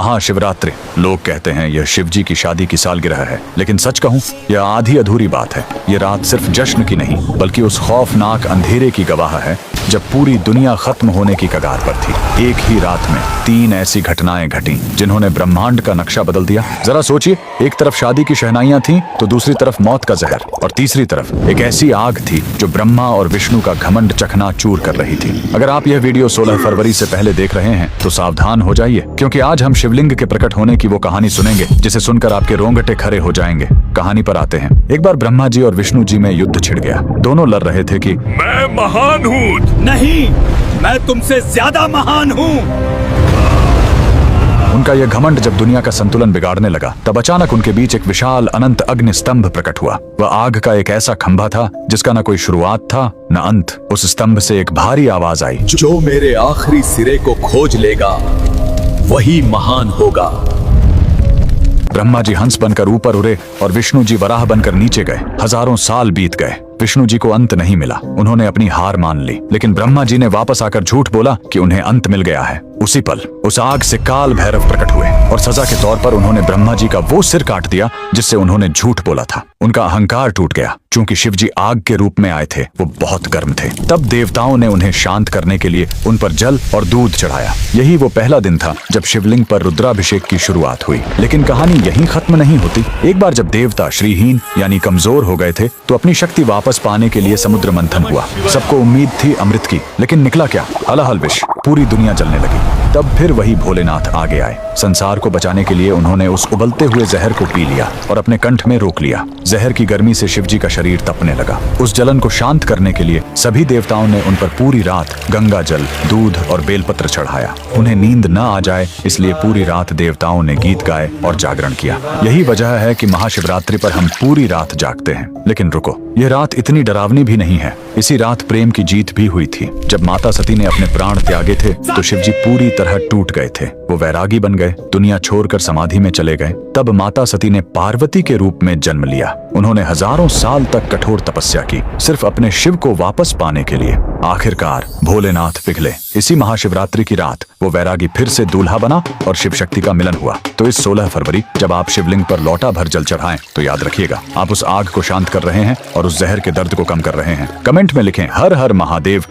महाशिवरात्रि। लोग कहते हैं यह शिव जी की शादी की सालगिरह है, लेकिन सच कहूं यह आधी अधूरी बात है। ये रात सिर्फ जश्न की नहीं बल्कि उस खौफनाक अंधेरे की गवाह है जब पूरी दुनिया खत्म होने की कगार पर थी। एक ही रात में 3 ऐसी घटनाएं घटी जिन्होंने ब्रह्मांड का नक्शा बदल दिया। जरा सोचिए, एक तरफ शादी की शहनाइयां थीं, तो दूसरी तरफ मौत का जहर, और तीसरी तरफ एक ऐसी आग थी जो ब्रह्मा और विष्णु का घमंड चकनाचूर कर रही थी। अगर आप यह वीडियो 16 फरवरी से पहले देख रहे हैं तो सावधान हो जाइए, क्योंकि आज हम शिवलिंग के प्रकट होने की वो कहानी सुनेंगे जिसे सुनकर आपके रोंगटे खड़े हो जाएंगे। कहानी पर आते हैं। एक बार ब्रह्मा जी और विष्णु जी में युद्ध छिड़ गया। दोनों लड़ रहे थे कि मैं महान हूँ। नहीं, मैं तुमसे ज्यादा महान हूँ। उनका यह घमंड जब दुनिया का संतुलन बिगाड़ने लगा, तब अचानक उनके बीच एक विशाल अनंत अग्नि स्तंभ प्रकट हुआ। वह आग का एक ऐसा खंभा था जिसका न कोई शुरुआत था न अंत। उस स्तंभ से एक भारी आवाज आई, जो मेरे आखिरी सिरे को खोज लेगा वही महान होगा। ब्रह्मा जी हंस बनकर ऊपर उड़े और विष्णु जी वराह बनकर नीचे गए। हजारों साल बीत गए, विष्णु जी को अंत नहीं मिला। उन्होंने अपनी हार मान ली, लेकिन ब्रह्मा जी ने वापस आकर झूठ बोला कि उन्हें अंत मिल गया है। उसी पल उस आग से काल भैरव प्रकट हुए और सजा के तौर पर उन्होंने ब्रह्मा जी का वो सिर काट दिया जिससे उन्होंने झूठ बोला था। उनका अहंकार टूट गया। चूंकि शिव जी आग के रूप में आए थे, वो बहुत गर्म थे। तब देवताओं ने उन्हें शांत करने के लिए उन पर जल और दूध चढ़ाया। यही वो पहला दिन था जब शिवलिंग पर रुद्राभिषेक की शुरुआत हुई। लेकिन कहानी यहीं खत्म नहीं होती। एक बार जब देवता श्रीहीन यानी कमजोर हो गए थे, तो अपनी शक्ति वापस पाने के लिए समुद्र मंथन हुआ। सबको उम्मीद थी अमृत की, लेकिन निकला क्या? हलाहल विष। पूरी दुनिया जलने लगी। तब फिर वही भोलेनाथ आगे आए। संसार को बचाने के लिए उन्होंने उस उबलते हुए जहर को पी लिया और अपने कंठ में रोक लिया। जहर की गर्मी से शिव जी का शरीर तपने लगा। उस जलन को शांत करने के लिए सभी देवताओं ने उन पर पूरी रात गंगा जल, दूध और बेलपत्र चढ़ाया। उन्हें नींद न आ जाए इसलिए पूरी रात देवताओं ने गीत गाए और जागरण किया। यही वजह है कि महाशिवरात्रि पर हम पूरी रात जागते हैं। लेकिन रुको, यह रात इतनी डरावनी भी नहीं है। इसी रात प्रेम की जीत भी हुई थी। जब माता सती ने अपने प्राण त्यागे थे तो शिव जी पूरी तरह टूट गए थे। वो वैरागी बन गए, दुनिया छोड़कर समाधि में चले गए। तब माता सती ने पार्वती के रूप में जन्म लिया। उन्होंने हजारों साल तक कठोर तपस्या की, सिर्फ अपने शिव को वापस पाने के लिए। आखिरकार भोलेनाथ पिघले। इसी महाशिवरात्रि की रात वो वैरागी फिर से दूल्हा बना और शिव शक्ति का मिलन हुआ। तो इस 16 फरवरी जब आप शिवलिंग पर लौटा भर जल चढ़ाएं, तो याद रखिएगा, आप उस आग को शांत कर रहे हैं और उस जहर के दर्द को कम कर रहे हैं। कमेंट में लिखें हर हर महादेव।